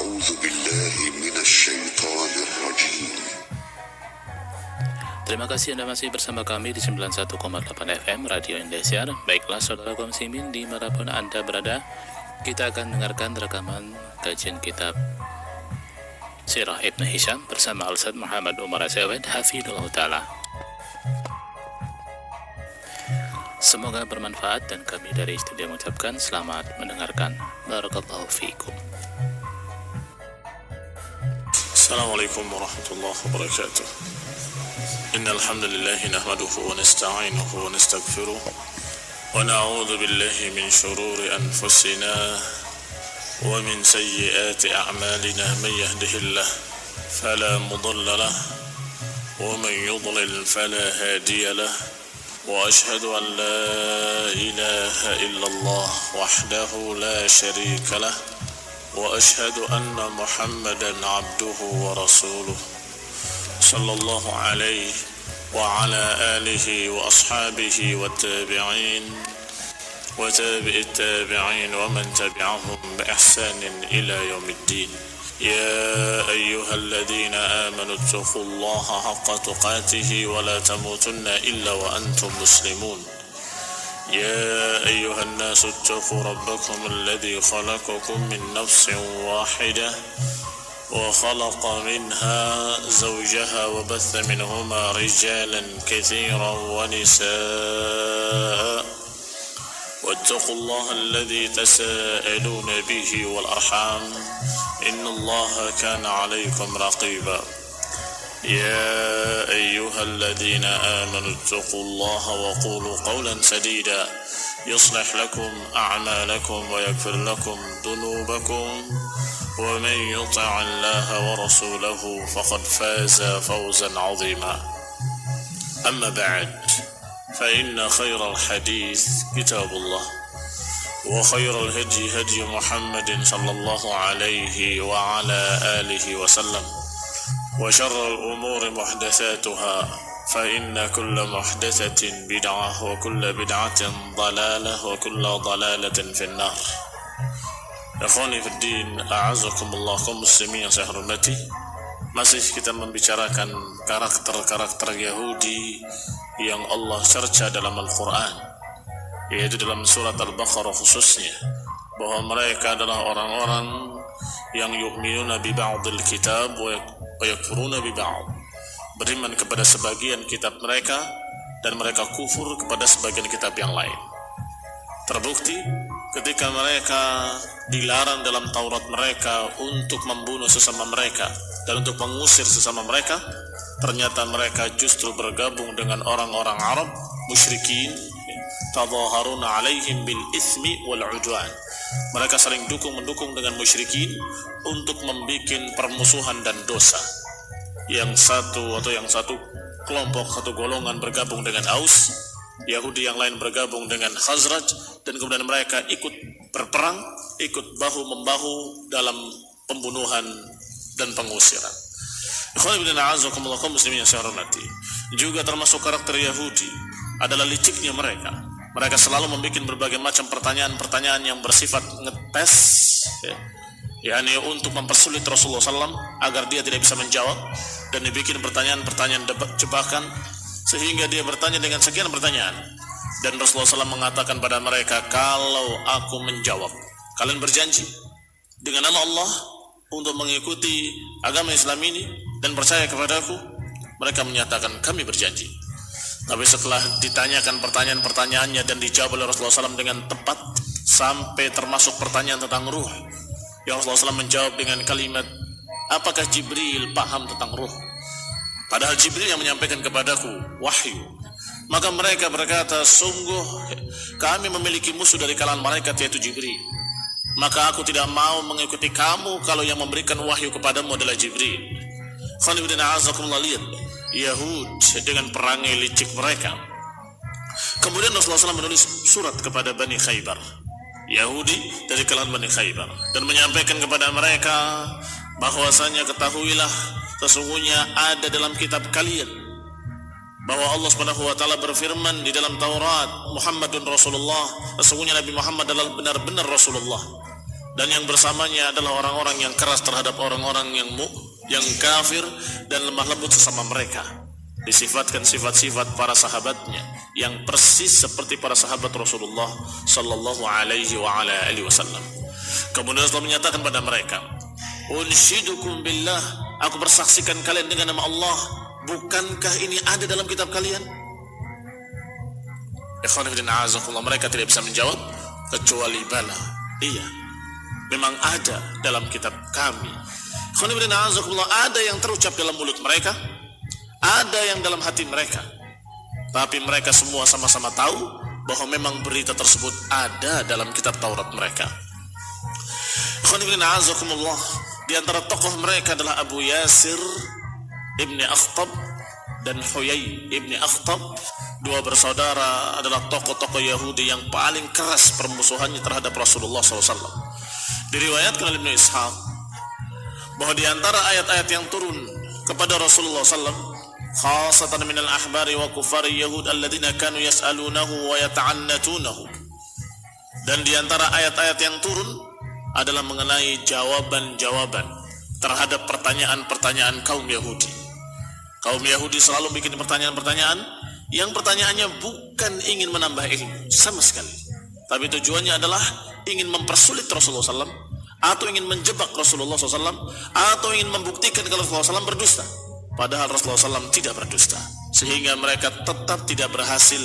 أعوذ بالله من الشيطان الرجيم. Terima kasih Anda masih bersama kami di 91,8 FM Radio Indonesia. Baiklah saudara kaum muslimin dimanapun Anda berada, kita akan dengarkan rekaman kajian kitab Sirah Ibn Hisham bersama Al-Ustaz Muhammad Umar Asyawad Hafidhullah Ta'ala. Semoga bermanfaat dan kami dari studio mengucapkan selamat mendengarkan. Barakallahu fiikum. Assalamualaikum warahmatullahi wabarakatuh. Innal hamdalillah nahmaduhu wa nasta'inuhu wa nastaghfiruh wa na'udzu billahi min shururi anfusina wa min sayyiati a'malina man yahdihillahu fala mudilla lahu wa man yudlil fala hadiya lahu wa ashhadu an la ilaha illallah wahdahu la sharika lahu wa ashhadu anna Muhammadan 'abduhu wa rasuluh sallallahu alaihi wa ala alihi wa ashabihi wa tabi'in wa tabi'it tabi'in wa man tabi'ahum bi ihsanin ila yaumiddin. Ya ayyuhalladhina amanu ittaqullaha haqqa tuqatih wa la tamutunna illa wa antum muslimun. يا أيها الناس اتقوا ربكم الذي خلقكم من نفس واحدة وخلق منها زوجها وبث منهما رجالا كثيرا ونساء واتقوا الله الذي تساءلون به والأرحام إن الله كان عليكم رقيبا. يا أيها الذين آمنوا اتقوا الله وقولوا قولا سديدا يصلح لكم أعمالكم ويغفر لكم ذنوبكم ومن يطع الله ورسوله فقد فاز فوزا عظيما. أما بعد فإن خير الحديث كتاب الله وخير الهدي هدي محمد صلى الله عليه وعلى آله وسلم وشر الأمور محدثاتها فإن كل محدثة بدعة وكل بدعة ضلالة وكل ضلالة في النار. Ikhwani fi din, a'azakumullah kaum muslimin yang saya hormati. Masih kita membicarakan karakter-karakter Yahudi yang Allah cerca dalam Al-Quran, yaitu dalam surat Al-Baqarah khususnya, bahwa mereka adalah orang-orang yang yu'minuna bi ba'dil kitab wa yakfuruna bi ba'd, beriman kepada sebagian kitab mereka dan mereka kufur kepada sebagian kitab yang lain. Terbukti ketika mereka dilarang dalam Taurat mereka untuk membunuh sesama mereka dan untuk mengusir sesama mereka, ternyata mereka justru bergabung dengan orang-orang Arab musyrikin, tadhaharuna alaihim bil itsmi wal udwan. Mereka saling mendukung dengan musyrikin untuk membuat permusuhan dan dosa. Yang satu kelompok, satu golongan bergabung dengan Aus, Yahudi yang lain bergabung dengan Khazraj, dan kemudian mereka ikut berperang, ikut bahu-membahu dalam pembunuhan dan pengusiran. Ikhwan fillah a'azakumullah kaum muslimin yang saya hormati. Juga termasuk karakter Yahudi adalah liciknya mereka. Mereka selalu membuat berbagai macam pertanyaan-pertanyaan yang bersifat ngetes, yakni untuk mempersulit Rasulullah SAW agar dia tidak bisa menjawab, dan dibikin pertanyaan-pertanyaan jebakan sehingga dia bertanya dengan sekian pertanyaan, dan Rasulullah SAW mengatakan pada mereka, kalau aku menjawab, kalian berjanji dengan nama Allah untuk mengikuti agama Islam ini dan percaya kepadaku? Mereka menyatakan, kami berjanji. Tapi setelah ditanyakan pertanyaan-pertanyaannya dan dijawab oleh Rasulullah SAW dengan tepat, sampai termasuk pertanyaan tentang ruh, yang Rasulullah SAW menjawab dengan kalimat, apakah Jibril paham tentang ruh? Padahal Jibril yang menyampaikan kepadaku wahyu. Maka mereka berkata, sungguh kami memiliki musuh dari kalangan malaikat, yaitu Jibril. Maka aku tidak mau mengikuti kamu kalau yang memberikan wahyu kepadamu adalah Jibril. Khalifudina azakumullah, lihat Yahud dengan perangai licik mereka. Kemudian Rasulullah SAW menulis surat kepada Bani Khaybar, Yahudi dari kalangan Bani Khaybar, dan menyampaikan kepada mereka bahwasanya ketahuilah sesungguhnya ada dalam kitab kalian bahwa Allah Subhanahu wa taala berfirman di dalam Taurat, Muhammadun Rasulullah, sesungguhnya Nabi Muhammad adalah benar-benar Rasulullah. dan yang bersamanya adalah orang-orang yang keras terhadap orang-orang yang kafir dan lemah lembut sesama mereka. Disifatkan sifat-sifat para sahabatnya yang persis seperti para sahabat Rasulullah sallallahu alaihi wa ala alihi wasallam. Kemudian Allah menyatakan pada mereka, "Unshidukum billah, aku bersaksikan kalian dengan nama Allah, bukankah ini ada dalam kitab kalian?" Ikhwan fillah, mereka tidak bisa menjawab kecuali bala. Iya, memang ada dalam kitab kami. Ikhwan fillah, ada yang terucap dalam mulut mereka, ada yang dalam hati mereka. Tapi mereka semua sama-sama tahu bahwa memang berita tersebut ada dalam kitab Taurat mereka. Ikhwan fillah, di antara tokoh mereka adalah Abu Yasir ibni Akhtab dan Huyai ibni Akhtab. Dua bersaudara adalah tokoh-tokoh Yahudi yang paling keras permusuhannya terhadap Rasulullah SAW. Diriwayatkan oleh Ibnu Ishaq bahwa di antara ayat-ayat yang turun kepada Rasulullah SAW, khasatan minal ahbari wa kufari Yahud alladzina kanu yas'alunahu wa yata'annatunahu, dan di antara ayat-ayat yang turun adalah mengenai jawaban-jawaban terhadap pertanyaan-pertanyaan kaum Yahudi. Kaum Yahudi selalu bikin pertanyaan-pertanyaan yang pertanyaannya bukan ingin menambah ilmu sama sekali, tapi tujuannya adalah ingin mempersulit Rasulullah SAW, atau ingin menjebak Rasulullah SAW, atau ingin membuktikan kalau Rasulullah SAW berdusta, padahal Rasulullah SAW tidak berdusta, sehingga mereka tetap tidak berhasil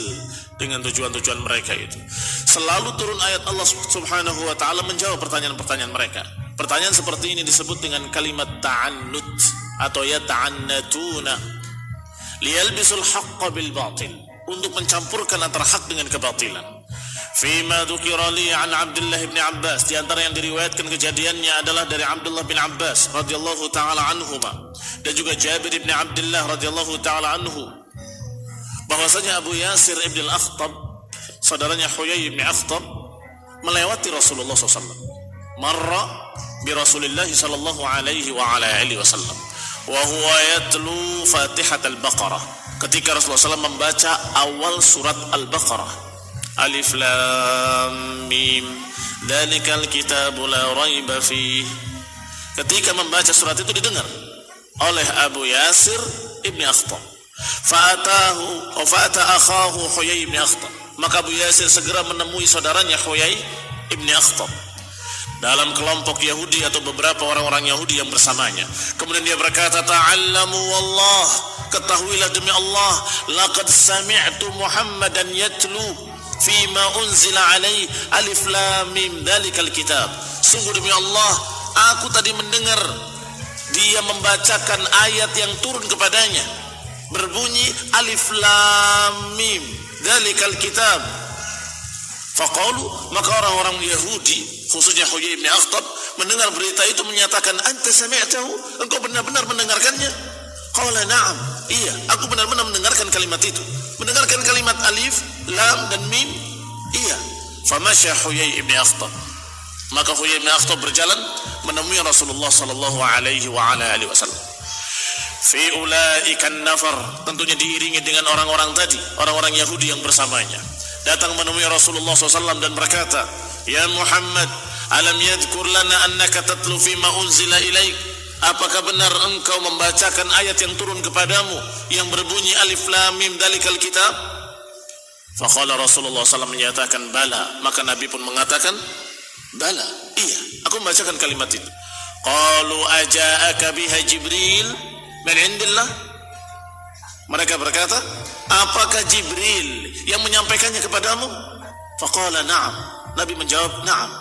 dengan tujuan-tujuan mereka itu. Selalu turun ayat Allah Subhanahu wa ta'ala menjawab pertanyaan-pertanyaan mereka. Pertanyaan seperti ini disebut dengan kalimat ta'annut atau yata'annatuna, liyalbisul haqqa bil batil, untuk mencampurkan antara hak dengan kebatilan. Fima dzukira li an Abdullah bin Abbas, di antara yang diriwayatkan kejadiannya adalah dari Abdullah bin Abbas radhiyallahu taala anhuma, dan juga Jabir bin Abdullah radhiyallahu taala anhu, bahwasanya Abu Yasir ibn al-Akhtab, saudaranya Huyai bin Akhtab, melewati Rasulullah SAW. Marra bi Rasulillah sallallahu alaihi wa ala alihi wasallam wa huwa yatlu Fatihat al-Baqarah, ketika Rasulullah SAW membaca awal surat Al-Baqarah, Alif Lam Mim dzalikal kitabu la raiba fih. Ketika membaca surat itu didengar oleh Abu Yasir ibni Akhtab. Fa'ata akhahu Huyai ibni Akhtab, maka Abu Yasir segera menemui saudaranya Huyai ibni Akhtab dalam kelompok Yahudi atau beberapa orang-orang Yahudi yang bersamanya. Kemudian dia berkata, ta'allamu wallah, ketahuilah demi Allah, laqad sami'tu Muhammadan yatlu fima unzila alaihi alif lam mim dzalikal kitab. Sungguh demi Allah, aku tadi mendengar dia membacakan ayat yang turun kepadanya, berbunyi alif lam mim dzalikal kitab. Faqalu, maka orang-orang Yahudi khususnya Huyai bin Akhtab mendengar berita itu menyatakan, anta sami'tahu, engkau benar-benar mendengarkannya? Qala na'am, iya, aku benar-benar mendengarkan kalimat itu, mendengarkan kalimat alif, lam dan mim, iya. Famasya Huyai bin Akhtab, maka Huyai bin Akhtab berjalan menemui Rasulullah sallallahu alaihi wa ala alihi wasallam. Fi ulaika nafar, tentunya diiringi dengan orang-orang tadi, orang-orang Yahudi yang bersamanya, datang menemui Rasulullah SAW dan berkata, ya Muhammad, alam yadhkur lana annaka tatlu fima unzila ilaik, apakah benar engkau membacakan ayat yang turun kepadamu yang berbunyi alif lam mim dzalikal kitab? Faqala Rasulullah SAW menyatakan bala, maka Nabi pun mengatakan bala, iya, aku membacakan kalimat itu. Qalu aja'aka biha Jibril min indillah, mereka berkata, apakah Jibril yang menyampaikannya kepadamu? Faqala na'am, Nabi menjawab na'am.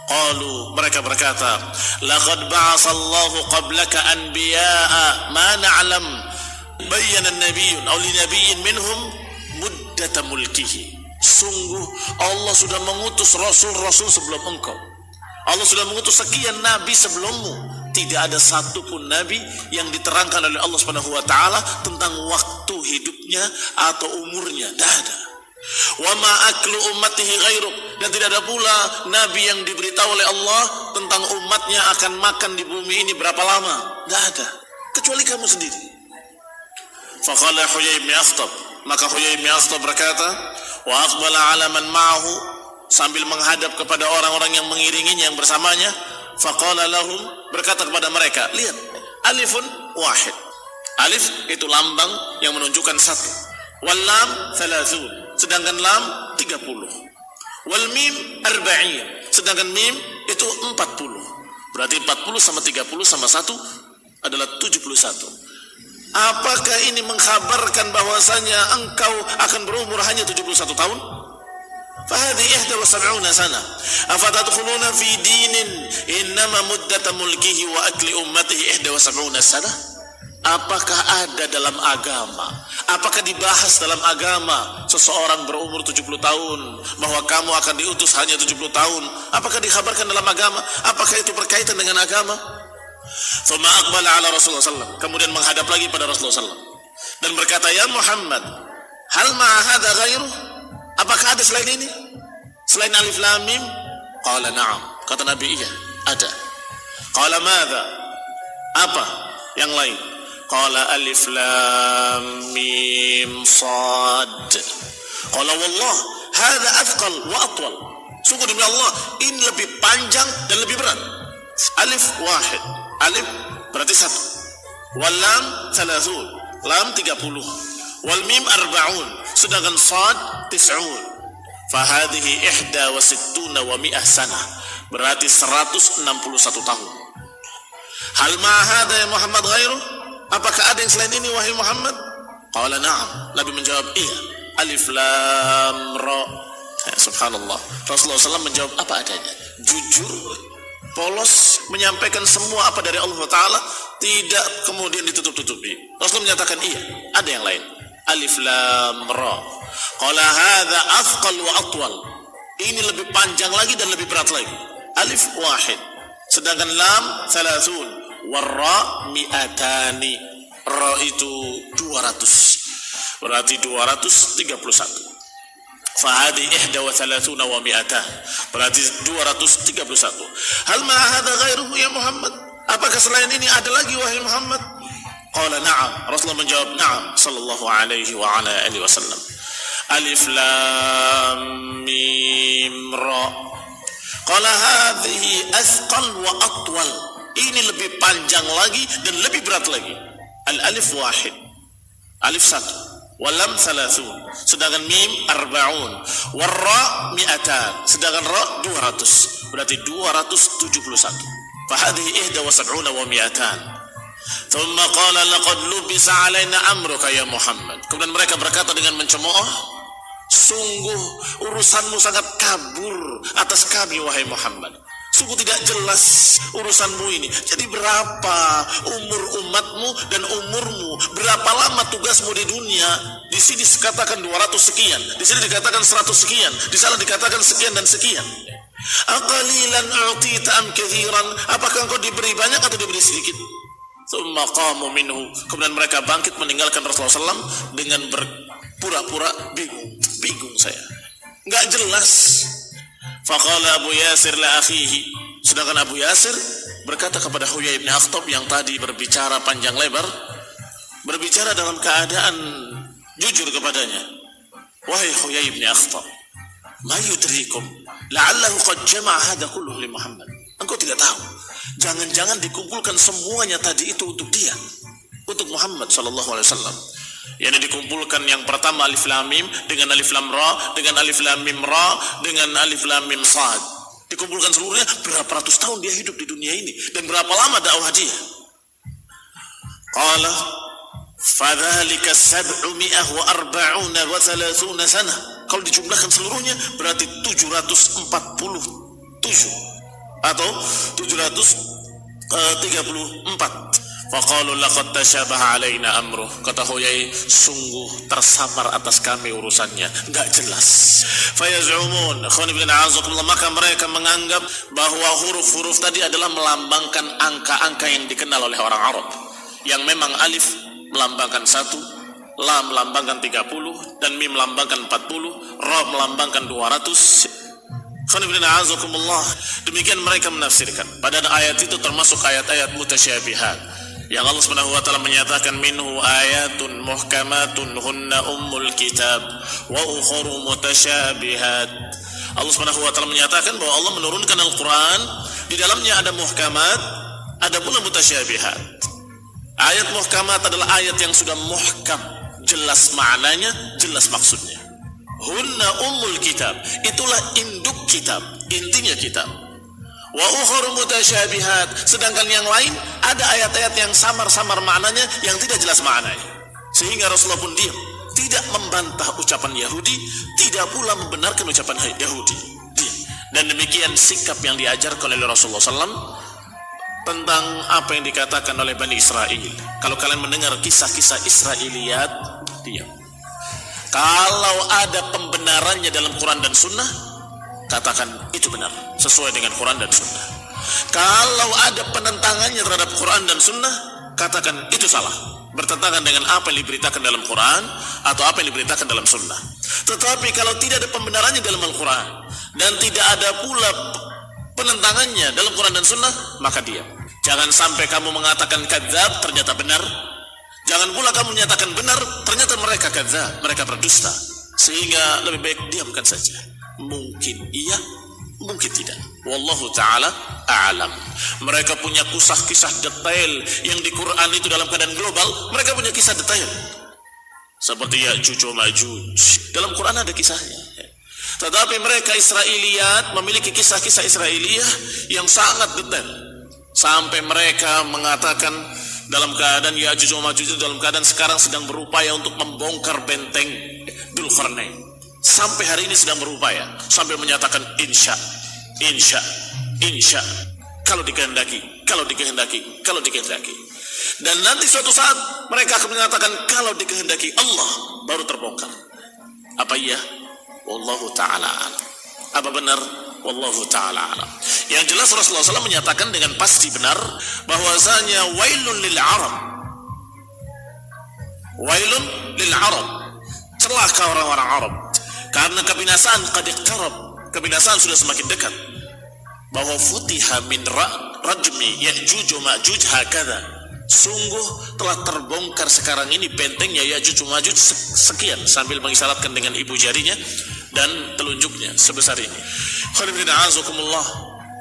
Qalu, mereka berkata, laqad ba'asallahu qablaka anbiya'a ma na'lam bayyana an-nabiyyun aw li nabiyyin minhum muddata mulkihi. Sungguh Allah sudah mengutus rasul-rasul sebelum engkau, Allah sudah mengutus sekian nabi sebelummu. Tidak ada satupun nabi yang diterangkan oleh Allah Subhanahu wa taala tentang waktu hidupnya atau umurnya, tidak ada. Wa ma aklu ummatihi ghairuk, dan tidak ada pula nabi yang diberitahu oleh Allah tentang umatnya akan makan di bumi ini berapa lama, tidak ada, kecuali kamu sendiri. Faqala Huyai bin Akhtab, maka Huyai bin Akhtab berkata, wa aqbala ala man ma'ahu sambil menghadap kepada orang-orang yang mengiringinya yang bersamanya. Faqala lahum, berkata kepada mereka, lihat, alifun wahid. Alif itu lambang yang menunjukkan satu. Wal lam thalathun, sedangkan lam 30. Wal mim arba'in, sedangkan mim itu 40. Berarti 40 sama 30 sama 1 adalah 71. Apakah ini mengkhabarkan bahwasanya engkau akan berumur hanya 71 tahun? Fahadi 71 sana. Afatadkhuluna fi dinin innama muddata mulkihi wa akli ummatihi 71 sana. Apakah ada dalam agama, apakah dibahas dalam agama seseorang berumur 70 tahun, bahwa kamu akan diutus hanya 70 tahun? Apakah dikhabarkan dalam agama? Apakah itu berkaitan dengan agama? Thumma aqbala ala Rasulullah sallallahu, kemudian menghadap lagi pada Rasulullah sallallahu dan berkata, ya Muhammad, hal ma'a hadha ghairuh? Apakah ada selain ini? Selain alif lam mim? Qala na'am. Kata Nabi, iya, ada. Qala madha? Apa yang lain? Qala alif lam mim sad. Qala wallah hadha athqal wa atwal. Sungguh demi Allah, ini lebih panjang dan lebih berat. Alif wahid, alif berarti 1. Wal lam 30, lam 30. Wal mim arba'un, sedangkan sad 90. Fahadhihi 61 wa mi'ah sanah, berarti 161 tahun. Hal ma hadha ya Muhammad ghairuh? Apakah ada yang selain ini wahai Muhammad? Qala na'am. Nabi menjawab, iya. Alif lam ra. Subhanallah. Rasulullah SAW menjawab apa adanya, jujur, polos, menyampaikan semua apa dari Allah Ta'ala, tidak kemudian ditutup-tutupi. Rasulullah menyatakan, iya, ada yang lain. Alif lam ra. Qala hadha athqal wa atwal. Ini lebih panjang lagi dan lebih berat lagi. Alif wahid, sedangkan lam 30. Warra mi'atani, ra itu 200, berarti 231. Fahadi 31 wa mi'atan, berarti 231. Hal ma hadha ghairuhu ya Muhammad? Apakah selain ini ada lagi wahai Muhammad? Qala na'am. Rasulullah menjawab, na'am, sallallahu alaihi wa ala alihi wasallam. Alif lam mim ra. Qala hadhihi athqal wa atwal. Ini lebih panjang lagi dan lebih berat lagi. Al-alif wahid, alif 1. Walam 30, sedangkan mim arba'un. Warra mi'atan, sedangkan ra 200, berarti 271. Fahadhihi 71 wa mi'atan. Thumma qala laqad lubisa alaina amruka ya Muhammad. Kemudian mereka berkata dengan mencemooh, sungguh urusanmu sangat kabur atas kami wahai Muhammad. Sungguh tidak jelas urusanmu ini. Jadi berapa umur umatmu dan umurmu? Berapa lama tugasmu di dunia? Di sini dikatakan 200 sekian, di sini dikatakan 100 sekian, di sana dikatakan sekian dan sekian. Aqalilan u'tita am kathiran? Apakah engkau diberi banyak atau diberi sedikit? Tsumma qamu minhu. Kemudian mereka bangkit meninggalkan Rasulullah SAW dengan berpura-pura bingung. Bingung saya, nggak jelas. Faqala Abu Yasir la akhihi, sedangkan Abu Yasir berkata kepada Huyai bin Akhtab yang tadi berbicara panjang lebar, berbicara dalam keadaan jujur kepadanya, wahai Huyai bin Akhtab, ma yudrikum la'allahu qad jama'a hadha kulluhu li Muhammad. Engkau tidak tahu, jangan-jangan dikumpulkan semuanya tadi itu untuk dia, untuk Muhammad sallallahu alaihi wasallam. Yang dikumpulkan yang pertama alif lam mim dengan alif lam ra, dengan alif lam mim ra, dengan alif lam mim sad. Dikumpulkan seluruhnya. Berapa ratus tahun dia hidup di dunia ini dan berapa lama dakwah dia? Qala fadzalika 740 sana. Kalau dijumlahkan seluruhnya berarti 747 atau 734. Faqalu laqad tashabaha alaina amruh. Kata Huyai, sungguh tersamar atas kami urusannya, enggak jelas. Fayaz'umun, maka mereka menganggap bahwa huruf-huruf tadi adalah melambangkan angka-angka yang dikenal oleh orang Arab, yang memang alif melambangkan 1, lam melambangkan 30, dan mim melambangkan 40, ra melambangkan 200. Demikian mereka menafsirkan. Pada ayat itu termasuk ayat-ayat mutasyabihat yang Allah Subhanahu wa taala menyatakan, minhu ayatun muhkamatun hunna ummul kitab wa ukharu mutasyabihat. Allah Subhanahu wa taala menyatakan bahwa Allah menurunkan Al-Qur'an, di dalamnya ada muhkamat, ada pula mutasyabihat. Ayat muhkamat adalah ayat yang sudah muhkam, jelas maknanya, jelas maksudnya. Hunna ummul kitab, itulah induk kitab, intinya kitab. Wa ukhra mutasyabihat, sedangkan yang lain ada ayat-ayat yang samar-samar maknanya, yang tidak jelas maknanya. Sehingga Rasulullah pun diam, tidak membantah ucapan Yahudi, tidak pula membenarkan ucapan Yahudi. Dan demikian sikap yang diajarkan oleh Rasulullah SAW tentang apa yang dikatakan oleh Bani Israel. Kalau kalian mendengar kisah-kisah Israiliyat, diam. Kalau ada pembenarannya dalam Quran dan Sunnah, katakan itu benar, sesuai dengan Quran dan Sunnah. Kalau ada penentangannya terhadap Quran dan Sunnah, katakan itu salah, bertentangan dengan apa yang diberitakan dalam Quran atau apa yang diberitakan dalam Sunnah. Tetapi kalau tidak ada pembenarannya dalam Al-Quran dan tidak ada pula penentangannya dalam Quran dan Sunnah, maka diam. Jangan sampai kamu mengatakan kadzab, ternyata benar. Jangan pula kamu menyatakan benar, ternyata mereka kadzab, mereka berdusta. Sehingga lebih baik diamkan saja. Mungkin iya, mungkin tidak. Wallahu ta'ala a'lam. Mereka punya kisah-kisah detail yang di Quran itu dalam keadaan global. Mereka punya kisah detail seperti Ya'juj wa Ma'juj. Dalam Quran ada kisahnya. Tetapi mereka Israiliyat memiliki kisah-kisah Israiliyah yang sangat detail, sampai mereka mengatakan dalam keadaan Ya'juj wa Ma'juj itu dalam keadaan sekarang sedang berupaya untuk membongkar benteng Dzulqarnain. Sampai hari ini sedang berupaya, sampai menyatakan insya, kalau dikehendaki. Dan nanti suatu saat mereka akan menyatakan kalau dikehendaki Allah baru terbongkar. Apa iya? Wallahu ta'ala alam. Apa benar? Wallahu ta'ala alam. Yang jelas Rasulullah SAW menyatakan dengan pasti benar bahwasanya wailun lil Arab, wailun lil Arab, celaka orang-orang Arab, karena kebinasaan qad iqtarab, kebinasaan sudah semakin dekat. Bahwa futiha min rajmi Ya'juj wa Ma'juj hakadha, sungguh telah terbongkar sekarang ini bentengnya Ya'juj wa Ma'juj sekian, sambil mengisyaratkan dengan ibu jarinya dan telunjuknya sebesar ini.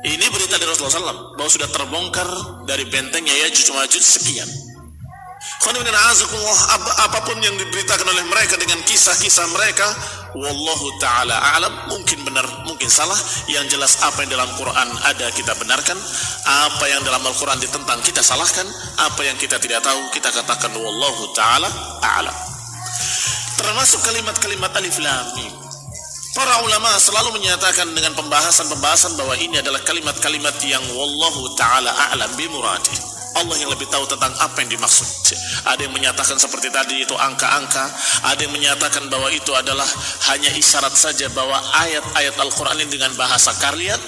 Ini berita dari Rasulullah SAW bahwa sudah terbongkar dari bentengnya Ya'juj wa Ma'juj sekian. Apapun yang diberitakan oleh mereka dengan kisah-kisah mereka, wallahu ta'ala a'lam, mungkin benar, mungkin salah. Yang jelas apa yang dalam Quran ada kita benarkan, apa yang dalam Al-Quran ditentang kita salahkan, apa yang kita tidak tahu kita katakan wallahu ta'ala a'lam. Termasuk kalimat-kalimat alif lam mim. Para ulama selalu menyatakan dengan pembahasan-pembahasan bahwa ini adalah kalimat-kalimat yang wallahu ta'ala a'lam bimuradi. Allah yang lebih tahu tentang apa yang dimaksud. Ada yang menyatakan seperti tadi itu angka-angka, ada yang menyatakan bahwa itu adalah hanya isyarat saja bahwa ayat-ayat Al-Quran ini dengan bahasa kalian,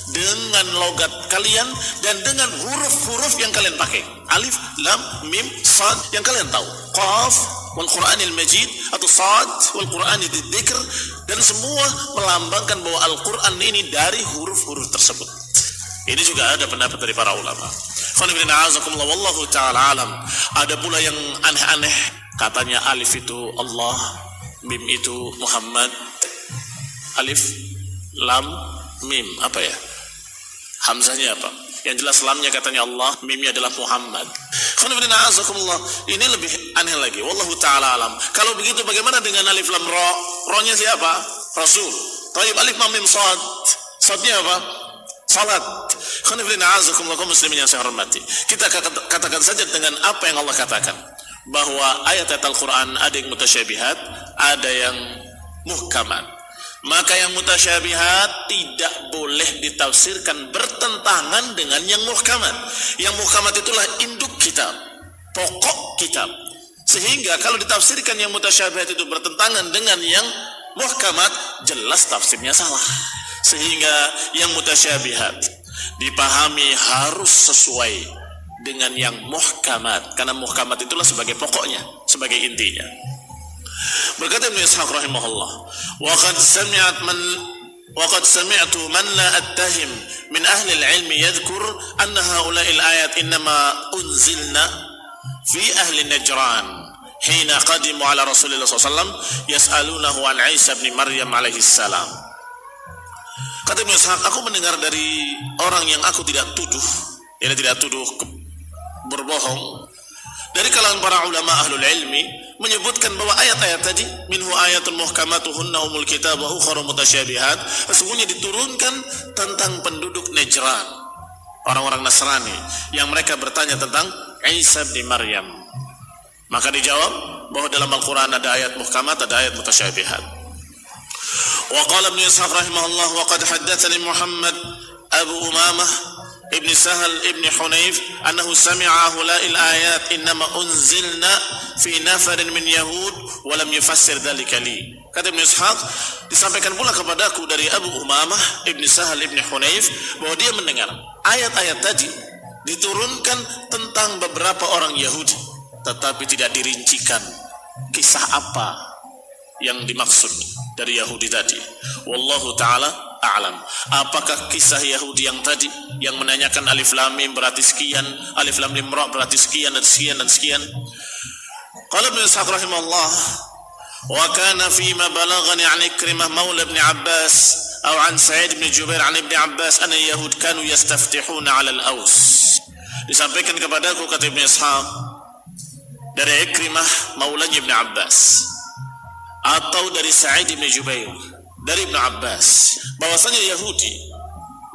dengan logat kalian, dan dengan huruf-huruf yang kalian pakai. Alif, lam, mim, sad yang kalian tahu. Qaf wal Quranil Majid atau sad wal Quranil Dzikr, dan semua melambangkan bahwa Al-Quran ini dari huruf-huruf tersebut. Ini juga ada pendapat dari para ulama. Wallahu ta'ala alam. Ada pula yang aneh-aneh, katanya alif itu Allah, mim itu Muhammad. Alif, lam, mim, apa ya? Hamzahnya apa? Yang jelas lamnya katanya Allah, mimnya adalah Muhammad. Ini lebih aneh lagi. Wallahu ta'ala alam. Kalau begitu bagaimana dengan alif lam ra? Ra-nya siapa? Rasul. Taib alif lam mim sad. Sadnya apa? Salat. Muslimin yang saya hormati, kita katakan saja dengan apa yang Allah katakan, bahwa ayat-ayat Al-Quran ada yang mutasyabihat, ada yang muhkamat. Maka yang mutasyabihat tidak boleh ditafsirkan bertentangan dengan yang muhkamat. Yang muhkamat itulah induk kitab, pokok kitab. Sehingga kalau ditafsirkan yang mutasyabihat itu bertentangan dengan yang muhkamat, jelas tafsirnya salah. Sehingga yang mutasyabihat dipahami harus sesuai dengan yang muhkamat, karena muhkamat itulah sebagai pokoknya, sebagai intinya. Berkata Ibnu Ishaq rahimahullah, wa qad sami'tu man la attahim min ahli al-ilm yadhkur anna haula'i al-ayat innama unzilna fi ahli Najran hina qadimu ala Rasulillah sallallahu alaihi wasallam yas'alunahu an Isa ibn Maryam alaihi salam. Kata Ibnu Ishaq, aku mendengar dari orang yang aku tidak tuduh, ini tidak tuduh berbohong, dari kalangan para ulama ahlul ilmi menyebutkan bahwa ayat-ayat tadi, minhu ayatun muhkamatuhunna umul kitab wa ukhra mutasyabihat, sesungguhnya diturunkan tentang penduduk Najran, orang-orang Nasrani yang mereka bertanya tentang Isa bin Maryam. Maka dijawab bahwa dalam Al-Quran ada ayat muhkamat, ada ayat mutasyabihat. Wa qala Ibnu Ishaq rahimahullah, wa qad haddatsani Muhammad Abu Umamah ibn Sahal ibn Hunayf annahu sami'a hulail ayat innama unzilna fi nafarin min yahud wa lam yufassir dzalika li. Kata Ibnu Ishaq, disampaikan pula kepadaku dari Abu Umamah ibn Sahal ibn Hunayf bahwa dia mendengar ayat-ayat tadi diturunkan tentang beberapa orang Yahudi, tetapi tidak dirincikan kisah apa yang dimaksud dari Yahudi tadi. Wallahu ta'ala a'lam. Apakah kisah Yahudi yang tadi yang menanyakan alif lam mim berarti sekian, alif lam mim ra berarti sekian dan sekian dan sekian? Qala Ibnu Ishaq rahimahullah, wa kana fi ma balaghani an Ikrimah maula ibn Abbas aw an Sa'id bin Jubair an ibn Abbas anna Yahud kanu yastaftihuna 'ala al-Aus. Disampaikan kepadaku, kata Ibnu Ishaq, dari Ikrimah maulanya ibn Abbas atau dari Sa'id bin Jubair dari Ibn Abbas bahwasanya Yahudi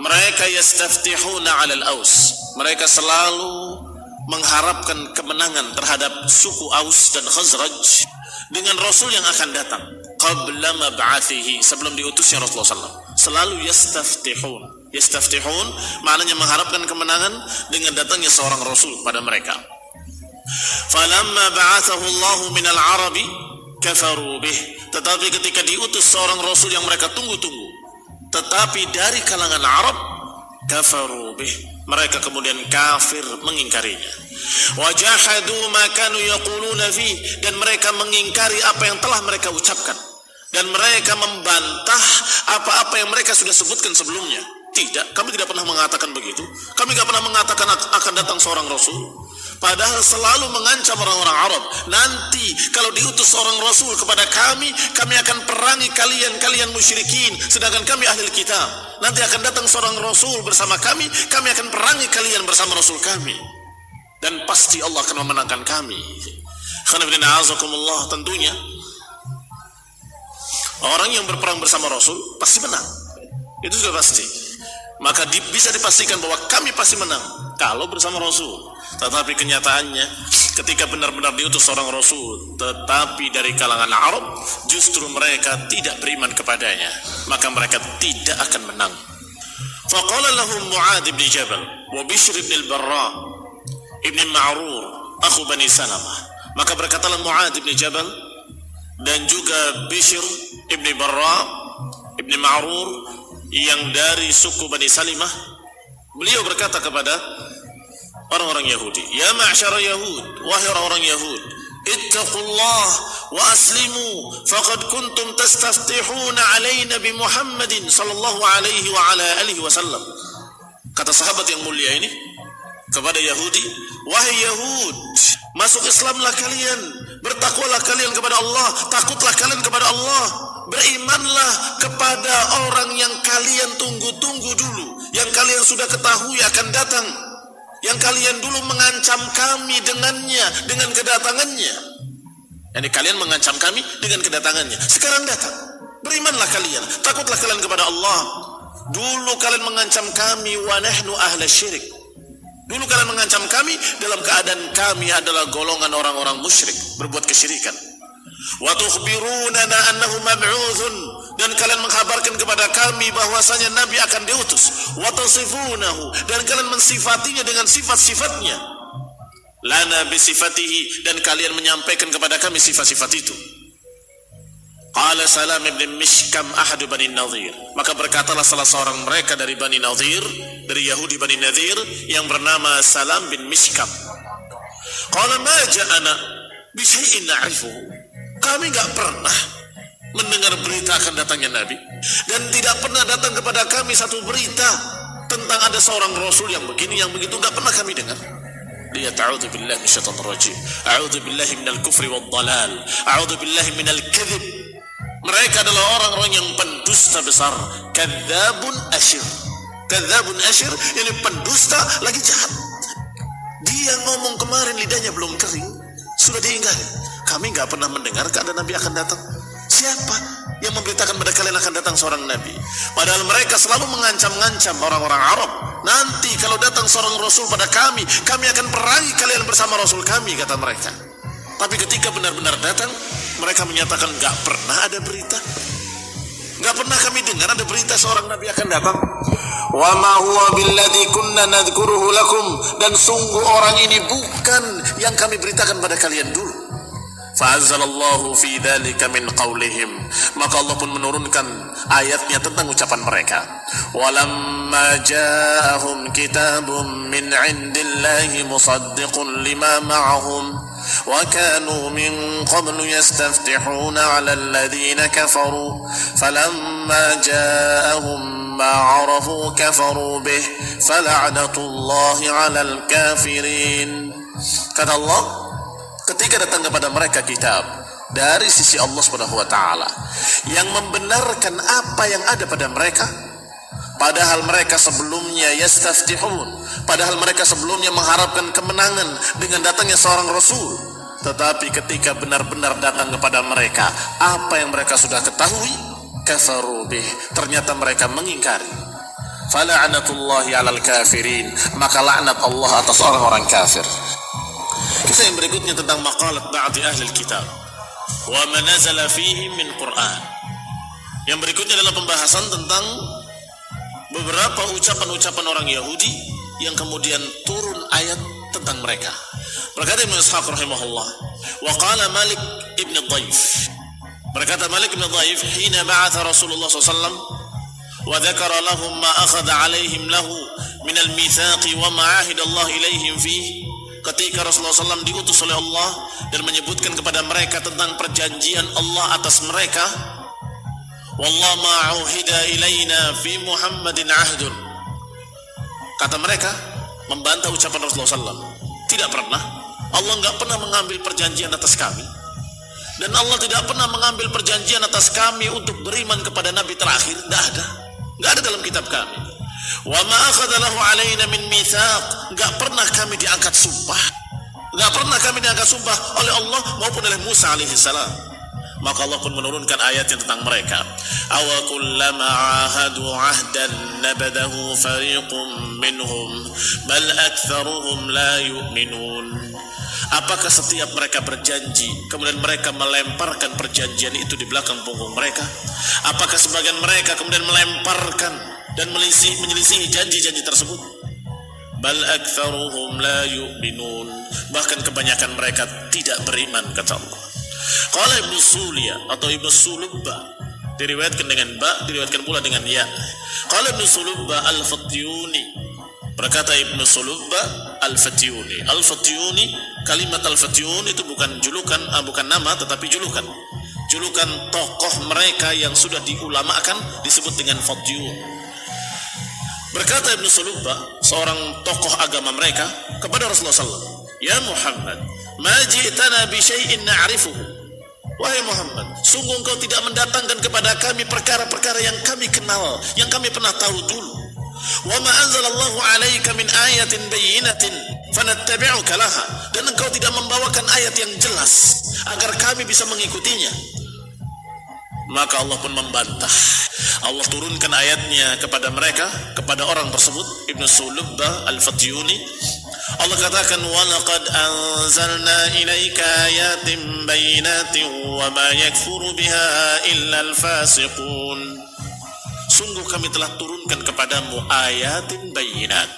mereka yastaftihuna 'ala al-Aus, mereka selalu mengharapkan kemenangan terhadap suku Aus dan Khazraj dengan Rasul yang akan datang qabla mab'athihi, sebelum diutusnya Rasulullah SAW. Selalu yastaftihun maknanya mengharapkan kemenangan dengan datangnya seorang Rasul pada mereka. Falamma ba'athahu Allahu minal Arabi kafaru bih, tetapi ketika diutus seorang Rasul yang mereka tunggu-tunggu, tetapi dari kalangan Arab, kafaru bih, mereka kemudian kafir mengingkarinya. Wajahadu ma kanu yaquluna fi, dan mereka mengingkari apa yang telah mereka ucapkan, dan mereka membantah apa-apa yang mereka sudah sebutkan sebelumnya. Tidak, kami tidak pernah mengatakan begitu. Kami tidak pernah mengatakan akan datang seorang Rasul. Padahal selalu mengancam orang-orang Arab, nanti kalau diutus seorang Rasul kepada kami akan perangi kalian musyrikin, sedangkan kami ahli kitab. Nanti akan datang seorang Rasul bersama kami akan perangi kalian bersama Rasul kami, dan pasti Allah akan memenangkan kami. Tentunya orang yang berperang bersama Rasul pasti menang, itu sudah pasti. Maka bisa dipastikan bahwa kami pasti menang kalau bersama Rasul. Tetapi kenyataannya ketika benar-benar diutus seorang Rasul tetapi dari kalangan Arab, justru mereka tidak beriman kepadanya, maka mereka tidak akan menang. Faqala lahum Mu'adz bin Jabal wa Bishr bin al-Barra ibn Ma'rur akhu Bani Salamah. Maka berkatalah Mu'adz bin Jabal dan juga Bishr ibn Barra ibn Ma'rur yang dari suku Bani Salimah, beliau berkata kepada orang-orang Yahudi, ya ma'syara Yahud, wahai orang-orang Yahud, ittaqullah wa aslimu faqad kuntum tastaftihuna alaina bi Muhammadin sallallahu alaihi wa ala alihi wasallam. Kata sahabat yang mulia ini kepada Yahudi, wahai Yahud, masuk Islamlah kalian, bertakwalah kalian kepada Allah, takutlah kalian kepada Allah, berimanlah kepada orang yang kalian tunggu-tunggu dulu, yang kalian sudah ketahui akan datang, yang kalian dulu mengancam kami dengannya, dengan kedatangannya. Yani kalian mengancam kami dengan kedatangannya, sekarang datang. Berimanlah kalian, takutlah kalian kepada Allah. Dulu kalian mengancam kami wa nahnu ahla syirik. Dulu kalian mengancam kami dalam keadaan kami adalah golongan orang-orang musyrik, berbuat kesyirikan. Wa tukhbirunana annahu mab'utsun, dan kalian mengkabarkan kepada kami bahwasanya Nabi akan diutus. Wa tasifunahu, dan kalian mensifatinya dengan sifat-sifatnya. Lana bisifatihi, dan kalian menyampaikan kepada kami sifat-sifat itu. Qala Salam ibn Mishkam ahadu Bani Nadhir, maka berkatalah salah seorang mereka dari Bani Nadhir, dari Yahudi Bani Nadhir yang bernama Salam bin Mishkam. Qala ma ja'ana bi syai'in na'rifuhu, kami enggak pernah mendengar berita akan datangnya Nabi, dan tidak pernah datang kepada kami satu berita tentang ada seorang Rasul yang begini, yang begitu, enggak pernah kami dengar. Dia ta'udzu billahi minasyaitonir rajim, a'udzu billahi minal kufri wad dhalal, a'udzu billahi minal kadhib. Mereka adalah orang-orang yang pendusta besar. Kadzabun asyir. Kadzabun asyir, ini pendusta lagi jahat. Dia ngomong kemarin lidahnya belum kering, sudah diingkari. Kami gak pernah mendengar ada Nabi akan datang. Siapa yang memberitakan pada kalian akan datang seorang Nabi? Padahal mereka selalu mengancam-ngancam orang-orang Arab. Nanti kalau datang seorang Rasul pada kami akan perangi kalian bersama Rasul kami, kata mereka. Tapi ketika benar-benar datang, mereka menyatakan gak pernah ada berita. Gak pernah kami dengar ada berita seorang Nabi akan datang. Wa ma huwa billadzi kunna nadhkuruhu lakum, dan sungguh orang ini bukan yang kami beritakan pada kalian dulu. Fa'azzalallahu fi dzalika min qaulihim, maka Allah pun menurunkan ayatnya tentang ucapan mereka. Walamma ja'ahum kitabun min 'indillahi musaddiqun lima ma'ahum wa kanu min qablu yastaftihuna 'ala alladhina kafaru falamma ja'ahum ma 'arafu kafaru bih fala'natullahi 'alal kafirin. Kata Allah, ketika datang kepada mereka kitab dari sisi Allah Subhanahu wa taala yang membenarkan apa yang ada pada mereka, padahal mereka sebelumnya yastaftihun, padahal mereka sebelumnya mengharapkan kemenangan dengan datangnya seorang rasul, tetapi ketika benar-benar datang kepada mereka apa yang mereka sudah ketahui, kafaru bih, ternyata mereka mengingkari. Fala'natullahi 'alal kafirin, maka laknat Allah atas orang-orang kafir. Kisah yang berikutnya tentang maqalat ba'di ahli kitab wa ma nazala fihim min Qur'an. Yang berikutnya adalah pembahasan tentang beberapa ucapan-ucapan orang Yahudi yang kemudian turun ayat tentang mereka. Berkata Ibnu Ishaq rahimahullah, wa qala Malik ibn Dhaif, berkata Malik ibn Dhaif, hina ba'atha Rasulullah SAW wa dzakara lahum ma akhadha alaihim lahu min al-mitsaqi wa ma ahida Allah ilaihim fihi, ketika Rasulullah SAW diutus oleh Allah dan menyebutkan kepada mereka tentang perjanjian Allah atas mereka. Wallahu ma'uhida ilaina fi Muhammadin ahdun, kata mereka membantah ucapan Rasulullah SAW. Tidak pernah, Allah nggak pernah mengambil perjanjian atas kami, dan Allah tidak pernah mengambil perjanjian atas kami untuk beriman kepada Nabi terakhir. Nggak ada dalam kitab kami. Wa ma akhadha lahu alaina min mitsaq, enggak pernah kami diangkat sumpah. Enggak pernah kami diangkat sumpah oleh Allah maupun oleh Musa alaihi salam. Maka Allah pun menurunkan ayat yang tentang mereka. Aw kullama ahadu ahdan nabadahu fariqum minhum bal aktsaruhum la yu'minun. Apakah setiap mereka berjanji kemudian mereka melemparkan perjanjian itu di belakang punggung mereka? Apakah sebagian mereka kemudian melemparkan dan menyelisihi janji-janji tersebut? Bal aktsaruhum la yu'minun, bahkan kebanyakan mereka tidak beriman, kata Allah. Qala Ibnu Sulya atau Ibnu Sulubba, diriwayatkan dengan ba, diriwayatkan pula dengan ya. Qala Ibnu Sulubba al-Fatyuni, berkata Ibnu Sulubba al-Fatyuni. Al-Fatyuni, kalimat al-Fatyuni itu bukan julukan, bukan nama, tetapi julukan tokoh mereka yang sudah diulamakan disebut dengan Fatyun. Berkata Ibnu Sulubba, seorang tokoh agama mereka, kepada Rasulullah SAW, ya Muhammad, ma ji'tana bi syai'in na'rifuhu. Wahai Muhammad, sungguh engkau tidak mendatangkan kepada kami perkara-perkara yang kami kenal, yang kami pernah tahu dulu. Wa ma anzalallahu 'alaika min ayatin bayyinatin fanattabi'uka laha, dan engkau tidak membawakan ayat yang jelas agar kami bisa mengikutinya. Maka Allah pun membantah. Allah turunkan ayatnya kepada mereka, kepada orang tersebut, Ibnu Sulubba al-Fatyuni. Allah katakan, walaqad anzalna ilaika ayatin bayyinatin wa ma yakfuru biha illa al-fasiqun. Sungguh kami telah turunkan kepadamu ayatin bayyinat.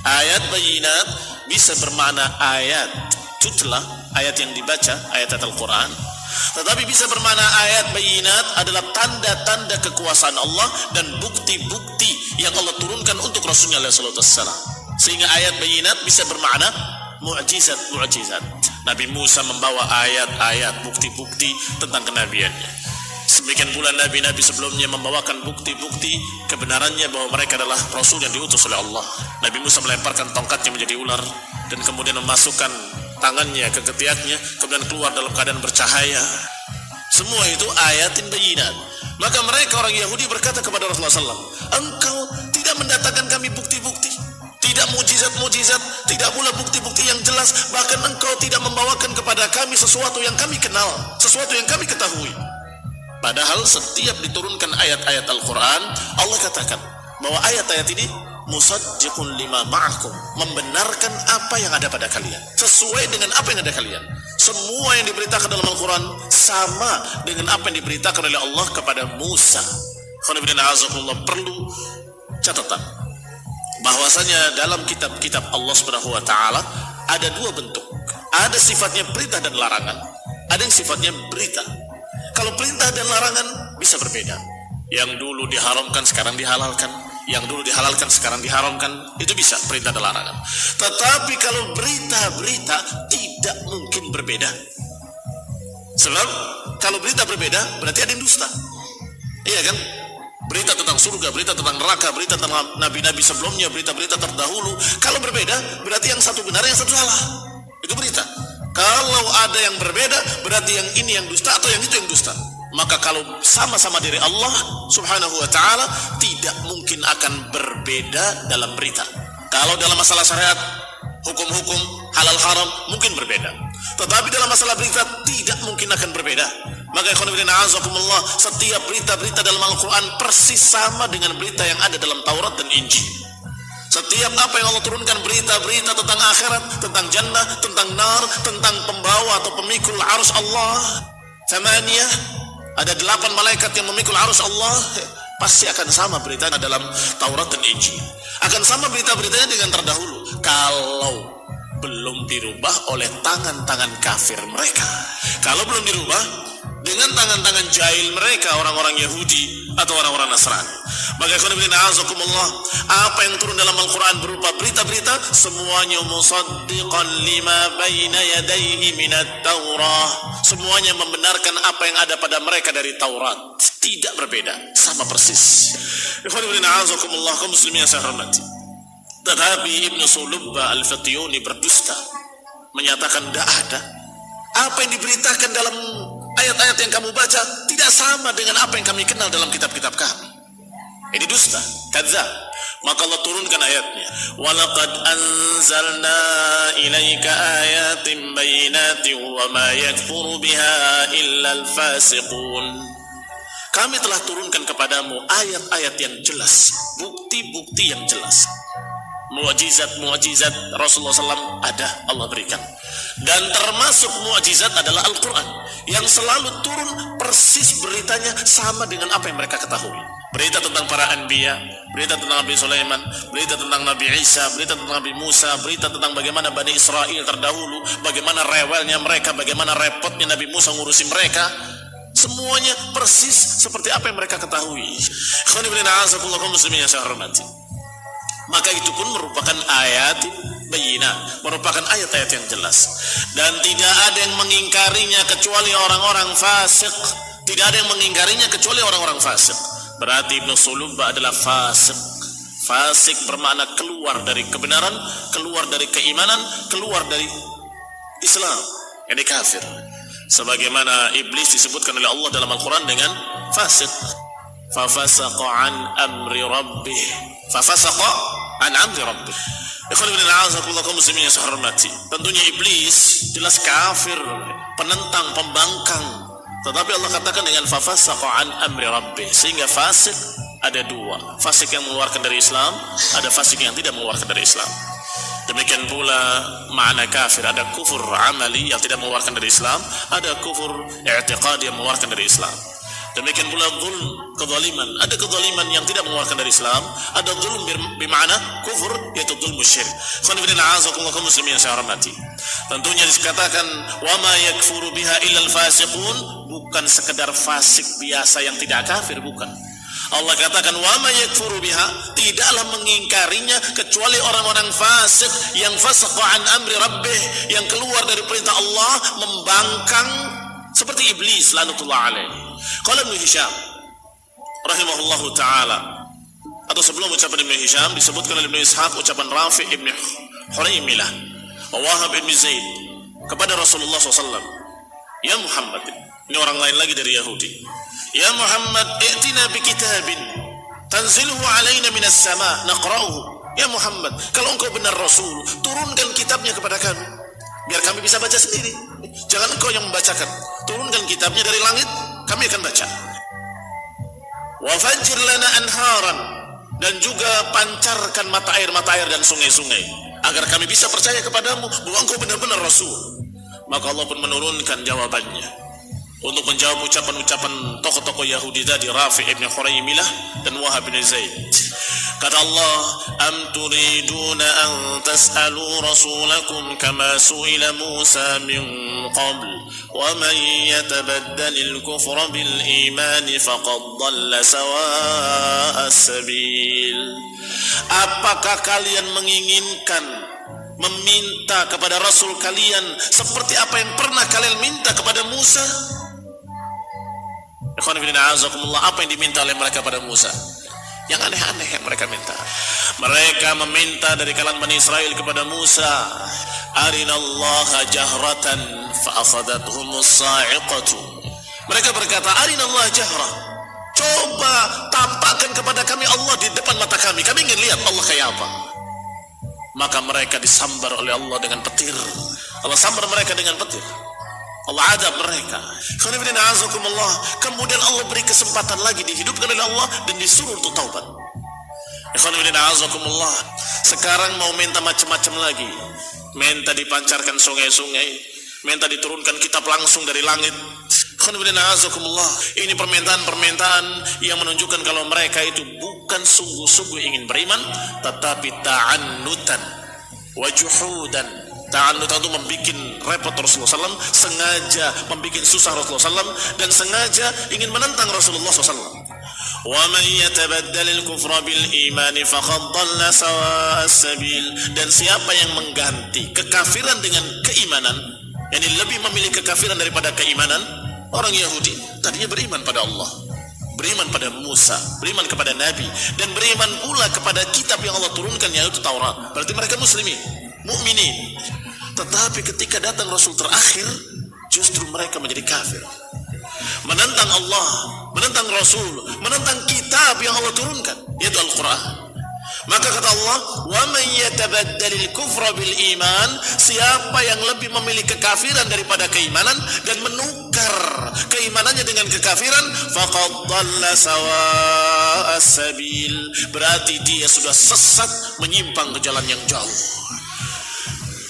Ayat bayyinat bisa bermakna ayat tutla, ayat yang dibaca, ayat Al-Quran. Tetapi bisa bermakna ayat bayinat adalah tanda-tanda kekuasaan Allah dan bukti-bukti yang Allah turunkan untuk Rasulnya SAW. Sehingga ayat bayinat bisa bermakna mu'jizat. Nabi Musa membawa ayat-ayat, bukti-bukti tentang kenabiannya. Demikian pula nabi-nabi sebelumnya membawakan bukti-bukti kebenarannya bahwa mereka adalah Rasul yang diutus oleh Allah. Nabi Musa melemparkan tongkatnya menjadi ular dan kemudian memasukkan tangannya ke ketiaknya, kemudian keluar dalam keadaan bercahaya. Semua itu ayatin bayyinat. Maka mereka orang Yahudi berkata kepada Rasulullah SAW, engkau tidak mendatangkan kami bukti-bukti, tidak mujizat-mujizat, tidak pula bukti-bukti yang jelas, bahkan engkau tidak membawakan kepada kami sesuatu yang kami kenal, sesuatu yang kami ketahui. Padahal setiap diturunkan ayat-ayat Al-Quran, Allah katakan bahwa ayat-ayat ini musaddiqun lima ma'akum, membenarkan apa yang ada pada kalian, sesuai dengan apa yang ada kalian. Semua yang diberitakan dalam Al-Quran sama dengan apa yang diberitakan oleh Allah kepada Musa. Perlu catatan bahwasanya dalam kitab-kitab Allah Subhanahu wa taala ada dua bentuk. Ada sifatnya perintah dan larangan, ada yang sifatnya berita. Kalau perintah dan larangan bisa berbeda. Yang dulu diharamkan sekarang dihalalkan, yang dulu dihalalkan sekarang diharamkan, itu bisa perintah dan larangan. Tetapi kalau berita-berita tidak mungkin berbeda. Sebab kalau berita berbeda berarti ada yang dusta. Iya kan? Berita tentang surga, berita tentang neraka, berita tentang nabi-nabi sebelumnya, berita-berita terdahulu. Kalau berbeda berarti yang satu benar, yang satu salah. Itu berita. Kalau ada yang berbeda berarti yang ini yang dusta atau yang itu yang dusta. Maka kalau sama-sama dari Allah Subhanahu wa ta'ala, tidak mungkin akan berbeda dalam berita. Kalau dalam masalah syariat, hukum-hukum, halal haram mungkin berbeda, tetapi dalam masalah berita tidak mungkin akan berbeda. Maka setiap berita-berita dalam Al-Quran persis sama dengan berita yang ada dalam Taurat dan Injil. Setiap apa yang Allah turunkan, berita-berita tentang akhirat, tentang jannah, tentang nar, tentang pembawa atau pemikul arus Allah, Thamaniyah, ada 8 malaikat yang memikul arus Allah, pasti akan sama beritanya dalam Taurat dan Injil. Akan sama berita-beritanya dengan terdahulu, kalau belum dirubah oleh tangan-tangan kafir mereka. Kalau belum dirubah dengan tangan-tangan jahil mereka, orang-orang Yahudi atau orang-orang Nasrani. Maka apa yang turun dalam Al-Quran berupa berita-berita, semuanya musaddiqan lima baina yadayhi minat Taurah, semuanya membenarkan apa yang ada pada mereka dari Taurat. Tidak berbeda, sama persis. Kaum muslimin yang saya hormati, tetapi Ibnu Sulubba Al-Fatyuni berdusta, menyatakan tidak ada. Apa yang diberitakan dalam ayat-ayat yang kamu baca tidak sama dengan apa yang kami kenal dalam kitab-kitab kami. Ini dusta, kadzab. Maka Allah turunkan ayatnya, walaqad anzalna ilaika ayatin bayyinatin wa ma yakfuru biha illa al-fasiqun. Kami telah turunkan kepadamu ayat-ayat yang jelas, bukti-bukti yang jelas. Mu'jizat Rasulullah SAW ada, Allah berikan. Dan termasuk mu'jizat adalah Al-Quran, yang selalu turun persis beritanya sama dengan apa yang mereka ketahui. Berita tentang para anbiya, berita tentang Nabi Sulaiman, berita tentang Nabi Isa, berita tentang Nabi Musa, berita tentang bagaimana Bani Israel terdahulu, bagaimana rewelnya mereka, bagaimana repotnya Nabi Musa ngurusi mereka. Semuanya persis seperti apa yang mereka ketahui. Muslimin yang saya hormati, maka itu pun merupakan ayat bayyinah, merupakan ayat-ayat yang jelas, dan tidak ada yang mengingkarinya kecuali orang-orang fasik. Tidak ada yang mengingkarinya kecuali orang-orang fasik. Berarti Ibnu Sulubba adalah fasik. Fasik bermakna keluar dari kebenaran, keluar dari keimanan, keluar dari Islam, yani kafir. Sebagaimana iblis disebutkan oleh Allah dalam Al-Quran dengan fasik. Fafasaqa an amri rabbih. Fafasaqa an amri rabbih. Muslimin yang saya hormati, tentunya iblis jelas kafir, penentang, pembangkang. Tetapi Allah katakan dengan fafasaqa an amri rabbih, sehingga fasik ada dua, fasik yang mengeluarkan dari Islam, ada fasik yang tidak mengeluarkan dari Islam. Demikian pula makna kafir, ada kufur amali yang tidak mengeluarkan dari Islam, ada kufur i'tiqadi yang mengeluarkan dari Islam. Demikian pula zulm, kezaliman, ada kezaliman yang tidak mengeluarkan dari Islam, ada zulm bermakna kufur, yaitu zulm syirik. Kaum muslimin yang saya hormati, tentunya dikatakan wa ma yakfuru biha illal fasiqun, bukan sekedar fasik biasa yang tidak kafir, bukan. Allah katakan wa ma yakfuru biha, tidaklah mengingkarinya kecuali orang-orang fasik yang fasaqa an amri rabbih, yang keluar dari perintah Allah, membangkang seperti iblis lanatullah alaih. Qala Ibnu Hisham rahimahullahu taala, atau sebelum ucapan Ibnu Hisham disebutkan oleh Ibnu Ishaq ucapan Rafi' Ibn Huraimilah, Wahab Ibn Zaid kepada Rasulullah SAW. Ya Muhammad, ini orang lain lagi dari Yahudi. Ya Muhammad, i'tina bi kitabin tanzilhu alaina minas sama naqra'uhu. Ya Muhammad, kalau engkau benar Rasul, turunkan kitabnya kepada kami biar kami bisa baca sendiri. Jangan engkau yang membacakan. Turunkan kitabnya dari langit, kami akan baca. Wa fajjir lana anharan, dan juga pancarkan mata air dan sungai-sungai agar kami bisa percaya kepadamu bahwa engkau benar-benar Rasul. Maka Allah pun menurunkan jawabannya untuk menjawab ucapan-ucapan tokoh-tokoh Yahudi tadi, Rafi' ibn Khuraimilah dan Wahab bin Zaid. Kata Allah, am turiduna an tas'alu rasulakum kama su'ila Musa min qabl wa man yatabaddalil kufra bil iman faqad dhalla sawa'as sabil. Apakah kalian menginginkan meminta kepada Rasul kalian seperti apa yang pernah kalian minta kepada Musa? Apa yang diminta oleh mereka pada Musa? Yang aneh-aneh yang mereka minta. Mereka meminta dari kalangan Bani Israel kepada Musa, arinallaha jahratan fa'akhadhathumus sa'iqatu. Mereka berkata, arinallaha jahrah, coba tampakkan kepada kami Allah di depan mata kami ingin lihat Allah kayak apa. Maka mereka disambar oleh Allah dengan petir. Allah sambar mereka dengan petir, Allah adab mereka. Kemudian Allah beri kesempatan lagi, dihidupkan oleh Allah dan disuruh untuk taubat. Sekarang mau minta macam-macam lagi, minta dipancarkan sungai-sungai, minta diturunkan kitab langsung dari langit. Ini permintaan-permintaan yang menunjukkan kalau mereka itu bukan sungguh-sungguh ingin beriman, tetapi ta'annutan wa juhudan. Ta'annutan itu membuat repot Rasulullah SAW, sengaja membuat susah Rasulullah SAW, dan sengaja ingin menentang Rasulullah SAW. Wa man yatabaddalil kufra bil iman faqad dhalla sawa'as sabil. Dan siapa yang mengganti kekafiran dengan keimanan, yang lebih memilih kekafiran daripada keimanan, orang Yahudi tadinya beriman pada Allah, beriman pada Musa, beriman kepada Nabi, dan beriman pula kepada kitab yang Allah turunkan, yaitu Taurat. Berarti mereka muslimin, mukminin. Tetapi ketika datang Rasul terakhir, justru mereka menjadi kafir, menentang Allah, menentang Rasul, menentang kitab yang Allah turunkan, yaitu Al-Quran. Maka kata Allah, wa man yatabaddalil kufra bil iman, siapa yang lebih memilih kekafiran daripada keimanan dan menukar keimanannya dengan kekafiran, faqad dhalla sawa'as sabil, berarti dia sudah sesat, menyimpang ke jalan yang jauh.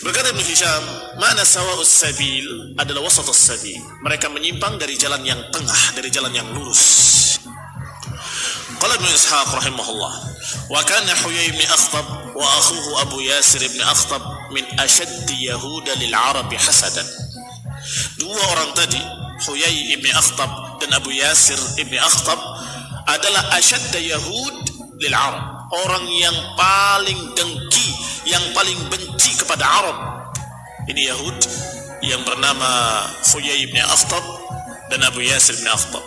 Berkata Ibnu Hisham, makna sawa'us sabil adalah wasatus sabil, mereka menyimpang dari jalan yang tengah, dari jalan yang lurus. Qala Ibnu Ishaq rahimahullah, wa kana Huyai bin Akhtab wa akhuhu Abu Yasir bin Akhtab min ashaddi yahuda lil Arabi hasadan. Dua orang tadi, Huyai bin Akhtab dan Abu Yasir bin Akhtab, adalah ashadda yahud lil Arab, orang yang paling dengki, yang paling benci kepada Arab. Ini Yahud yang bernama Huyai bin Akhtab dan Abu Yasir bin Akhtab.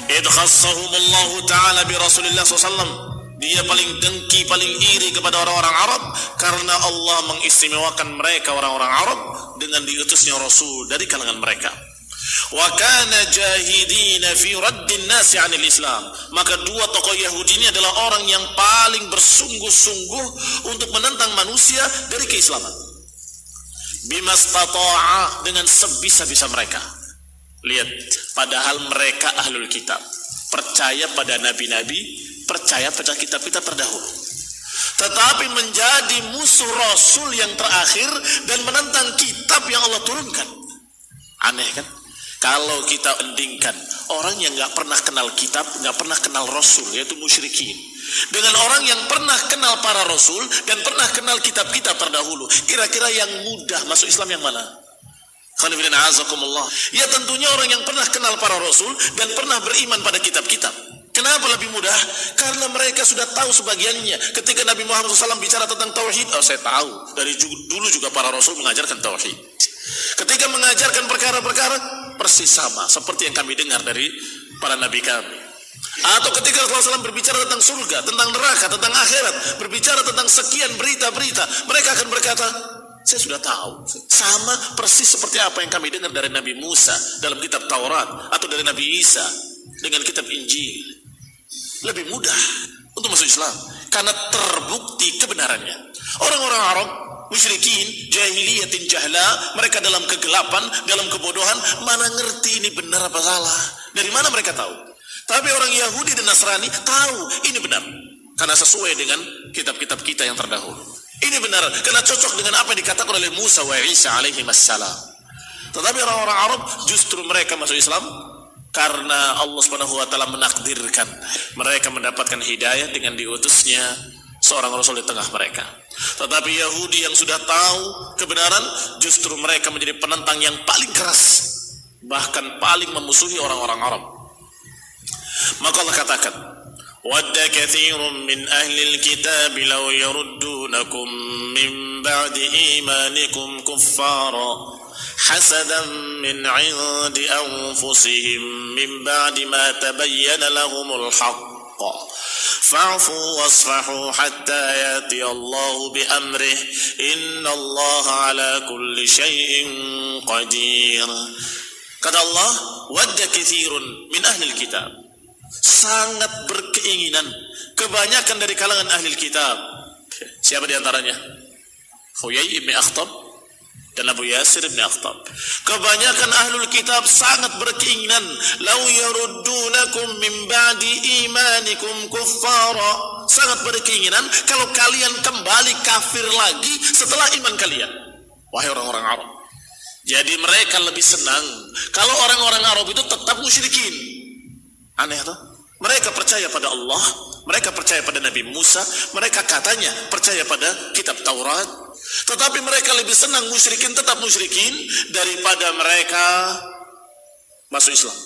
Idh khassahumullahu ta'ala bi Rasulillah SAW. Dia paling dengki, paling iri kepada orang-orang Arab karena Allah mengistimewakan mereka, orang-orang Arab, dengan diutusnya Rasul dari kalangan mereka. Wa kana jahidina fi raddin nasi 'anil Islam. Maka dua tokoh Yahudi ini adalah orang yang paling bersungguh-sungguh untuk menentang manusia dari keislaman. Bimastata'a, dengan sebisa-bisa mereka. Lihat, padahal mereka ahlul kitab, percaya pada nabi-nabi, percaya pada kitab-kitab terdahulu, tetapi menjadi musuh Rasul yang terakhir dan menentang kitab yang Allah turunkan. Aneh kan? Kalau kita endingkan orang yang gak pernah kenal kitab, gak pernah kenal Rasul, yaitu musyrikin, dengan orang yang pernah kenal para Rasul dan pernah kenal kitab-kitab terdahulu, kira-kira yang mudah masuk Islam yang mana? Ya tentunya orang yang pernah kenal para Rasul dan pernah beriman pada kitab-kitab. Kenapa lebih mudah? Karena mereka sudah tahu sebagiannya. Ketika Nabi Muhammad SAW bicara tentang tauhid, saya tahu dari dulu juga para Rasul mengajarkan tauhid. Ketika mengajarkan perkara-perkara, persis sama seperti yang kami dengar dari para nabi kami. Atau ketika Rasulullah SAW berbicara tentang surga, tentang neraka, tentang akhirat, berbicara tentang sekian berita-berita, mereka akan berkata, Saya sudah tahu. Sama persis seperti apa yang kami dengar dari Nabi Musa dalam kitab Taurat, atau dari Nabi Isa dengan kitab Injil. Lebih mudah untuk masuk Islam karena terbukti kebenarannya. Orang-orang Arab, musyrikin, jahiliyatin jahla, mereka dalam kegelapan, dalam kebodohan, mana ngerti ini benar apa salah. Dari mana mereka tahu? Tapi orang Yahudi dan Nasrani tahu ini benar karena sesuai dengan kitab-kitab kita yang terdahulu. Ini benar karena cocok dengan apa yang dikatakan oleh Musa wa Isa alaihi wassalam. Tetapi orang-orang Arab justru mereka masuk Islam karena Allah Subhanahu wa taala menakdirkan mereka mendapatkan hidayah dengan diutusnya seorang rasul di tengah mereka. Tetapi Yahudi yang sudah tahu kebenaran, justru mereka menjadi penentang yang paling keras, bahkan paling memusuhi orang-orang Arab. Maka Allah katakan, wadda katsirun min ahlil kitab law yaruddunakum min ba'di imanikum kuffara hasadan min 'indi anfusihim min ba'di ma tabayyana lahumul haqq fa'fu wasfahu hatta yati Allahu bi amrih innallaha ala kulli syai'in qadir. Kata Allah, wadda katsirun min ahlil kitab, sangat berkeinginan kebanyakan dari kalangan ahli kitab. Siapa di antaranya? Huyai ibn Akhtab dan Abu Yasir ibn Akhtab. Kebanyakan ahlul kitab sangat berkeinginan, law yaruddunakum min ba'di imanikum kuffara, sangat berkeinginan kalau kalian kembali kafir lagi setelah iman kalian. Wahai orang-orang Arab, jadi mereka lebih senang kalau orang-orang Arab itu tetap musyrikin. Aneh tuh. Mereka percaya pada Allah, mereka percaya pada Nabi Musa, mereka katanya percaya pada kitab Taurat, tetapi mereka lebih senang musyrikin tetap musyrikin daripada mereka masuk Islam,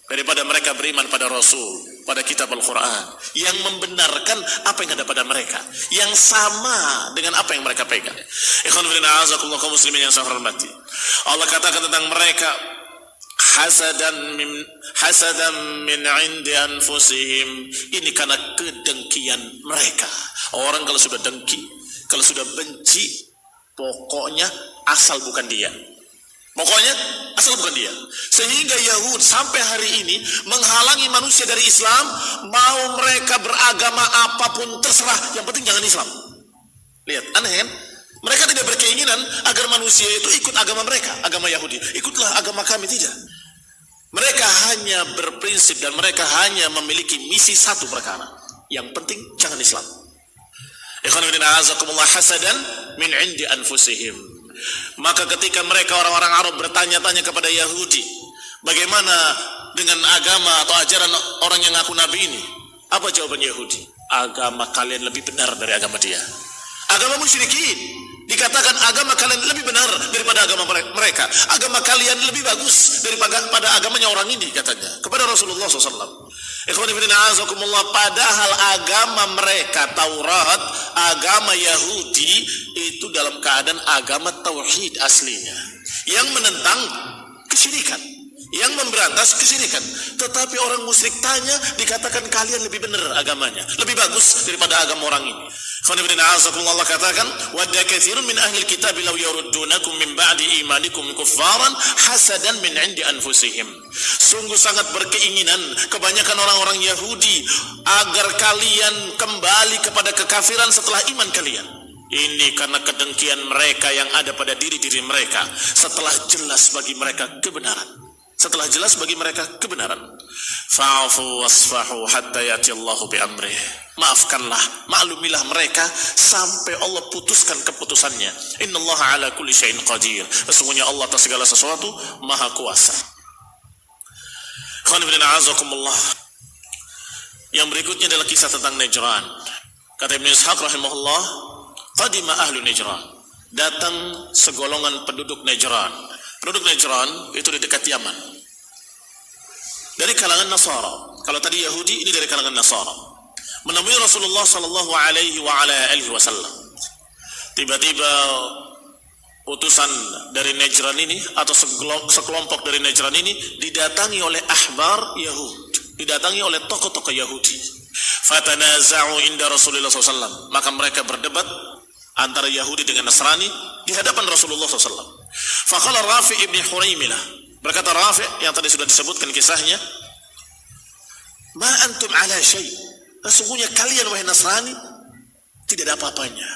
daripada mereka beriman pada Rasul, pada kitab Al-Quran yang membenarkan apa yang ada pada mereka, yang sama dengan apa yang mereka pegang. Ikhwan fillah, a'azakumullah kaum muslimin yang saya hormati. Allah katakan tentang mereka, hasadan min 'indi anfusihim, ini karena kedengkian mereka. Orang kalau sudah dengki, kalau sudah benci, pokoknya asal bukan dia. Pokoknya asal bukan dia. Sehingga Yahud sampai hari ini menghalangi manusia dari Islam, mau mereka beragama apapun terserah, yang penting jangan Islam. Lihat, aneh kan? Mereka tidak berkeinginan agar manusia itu ikut agama mereka, agama Yahudi. Ikutlah agama kami, tidak. Mereka hanya berprinsip dan mereka hanya memiliki misi satu perkara. Yang penting jangan Islam. Ikhwan fillah, a'azakumullah, hasadan min 'indi anfusihim. Maka ketika mereka orang-orang Arab bertanya-tanya kepada Yahudi, bagaimana dengan agama atau ajaran orang yang ngaku nabi ini? Apa jawaban Yahudi? Agama kalian lebih benar dari agama dia. Agama musyrikin dikatakan agama kalian lebih benar daripada agama mereka. Agama kalian lebih bagus daripada agamanya orang ini, katanya kepada Rasulullah SAW. Ikhwani fillah, a'azakumullah, padahal agama mereka Taurat, agama Yahudi itu dalam keadaan agama tauhid aslinya, yang menentang kesyirikan, yang memberantas kesyirikan. Tetapi orang musyrik tanya, dikatakan kalian lebih benar agamanya, lebih bagus daripada agama orang ini. Allah katakan, wadda katsirun min ahli kitab law yaruddunakum min ba'di imanikum kuffaran hasadan min 'indi anfusihim. Sungguh sangat berkeinginan kebanyakan orang-orang Yahudi agar kalian kembali kepada kekafiran setelah iman kalian. Ini karena kedengkian mereka yang ada pada diri-diri mereka setelah jelas bagi mereka kebenaran. Setelah jelas bagi mereka kebenaran. Fa'fu wasfahu hatta yati Allahu bi amrih. Maafkanlah, maklumilah mereka sampai Allah putuskan keputusannya. Innallaha ala kulli syai'in qadir. Sesungguhnya Allah atas segala sesuatu maha kuasa. Khana bin a'azakumullah. Yang berikutnya adalah kisah tentang Najran. Kata Ibnu Ishaq rahimahullah, qadima ahlu Najran. Datang segolongan penduduk Najran. Penduduk Najran itu di dekat Yaman, dari kalangan Nasara. Kalau tadi Yahudi, ini dari kalangan Nasara. Menemui Rasulullah sallallahu alaihi wasallam. Tiba-tiba utusan dari Najran ini atau sekelompok dari Najran ini didatangi oleh ahbar Yahud, didatangi oleh tokoh-tokoh Yahudi. Fatanaza'u inda Rasulullah sallallahu alaihi wasallam. Maka mereka berdebat antara Yahudi dengan Nasrani di hadapan Rasulullah SAW. Faqala Rafi' ibn Huraimilah, berkata Rafi' yang tadi sudah disebutkan kisahnya, ma antum ala syai', sesungguhnya kalian wahai Nasrani tidak ada apa-apanya,